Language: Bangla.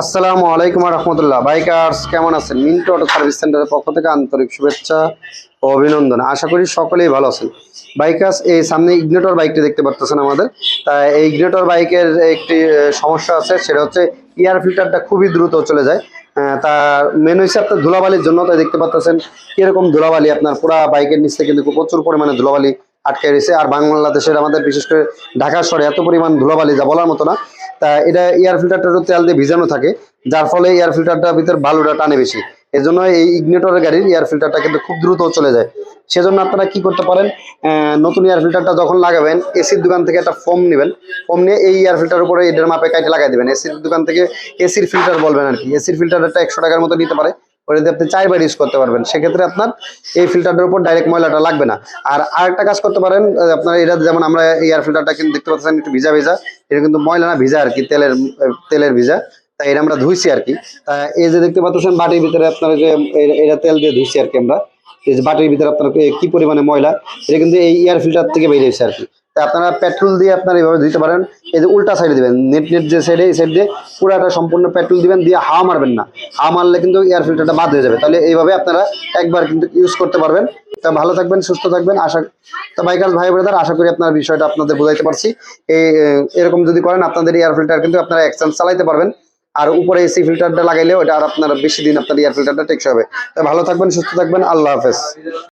আসসালামু আলাইকুম রহমতুল্লাহ। বাইকার্স কেমন আছেন? মিন্টু অটো সার্ভিস সেন্টারের পক্ষ থেকে আন্তরিক শুভেচ্ছা ও অভিনন্দন। আশা করি সকলেই ভালো আছেন। বাইকার্স, এই সামনে ইগনিটর বাইকটি দেখতে পাচ্ছেন আমাদের। তাই এই ইগনিটর বাইকের একটি সমস্যা আছে, সেটা হচ্ছে এয়ার ফিল্টারটা খুবই দ্রুত চলে যায়। তার মেন হচ্ছে আপনার ধুলাবালির জন্য। তাই দেখতে পাচ্ছেন কিরকম ধুলাবালি, আপনার পুরা বাইকের নিচে কিন্তু প্রচুর পরিমাণে ধুলাবালি আটকে রয়েছে। আর বাংলাদেশের আমাদের বিশেষ করে ঢাকা শহরে এত পরিমাণ ধুলাবালি যা বলার মতো না। তা এটা এয়ার ফিল্টারটা তেল দিয়ে ভিজানো থাকে, যার ফলে এয়ার ফিল্টারটার ভিতর বালুটা টানে বেশি। এর জন্য এই ইগনিটরের গাড়ির এয়ার ফিল্টারটা কিন্তু খুব দ্রুত চলে যায়। সেজন্য আপনারা কি করতে পারেন, নতুন এয়ার ফিল্টারটা যখন লাগাবেন এসির দোকান থেকে একটা ফোম নেবেন। ফোম নিয়ে এই এয়ার ফিল্টার উপরে এটার মাপে কাটে লাগাই দেবেন। এসির দোকান থেকে এসির ফিল্টার বলবেন আর কি, এসির ফিল্টারটা 100 টাকার মতো নিতে পারে। ওটা দিয়ে আপনি 4 বার ইউজ করতে পারবেন। সেক্ষেত্রে আপনার এই ফিল্টারটার উপর ডাইরেক্ট ময়লাটা লাগবে না। আর আরেকটা কাজ করতে পারেন, আপনার এটা যেমন আমরা এয়ার ফিল্টারটা কিন্তু দেখতে পাচ্ছেন একটু ভিজা ভিজা, এটা কিন্তু ময়লা না, ভিজা আর কি, তেলের ভিজা। তাই এটা আমরা ধুইছি আর কি। তা এই যে দেখতে পাচ্ছেন বাটির ভিতরে আপনার যে এটা তেল দিয়ে ধুইছি আর কি আমরা। এই যে বাটির ভিতরে আপনার কি পরিমাণে ময়লা, এটা কিন্তু এই এয়ার ফিল্টার থেকে বেরিয়েছে আর কি। তা আপনারা পেট্রোল দিয়ে আপনারা এইভাবে ধুইতে পারেন। এই যে উল্টা সাইডে দিবেন, নেট যে সাইডে, এই সাইড দিয়ে পুরাটা সম্পূর্ণ পেট্রোল দিবেন, দিয়ে হাওয়া মারবেন না। হাওয়া মারলে কিন্তু এয়ার ফিল্টারটা বাদ হয়ে যাবে। তাহলে এইভাবে আপনারা একবার কিন্তু ইউজ করতে পারবেন। তা ভালো থাকবেন, সুস্থ থাকবেন। তা বাইকার ভাই ব্রাদার, আশা করি আপনার বিষয়টা আপনাদের বোঝাইতে পারছি। এরকম যদি করেন আপনাদের এয়ার ফিল্টার কিন্তু আপনারা এক্সচেঞ্জ চালাইতে পারবেন। আর উপরে এসি ফিল্টারটা লাগাইলেও এটা আর আপনার বেশি দিন আপনার এয়ার ফিল্টারটা টেকসই হবে। তা ভালো থাকবেন, সুস্থ থাকবেন। আল্লাহ হাফেজ।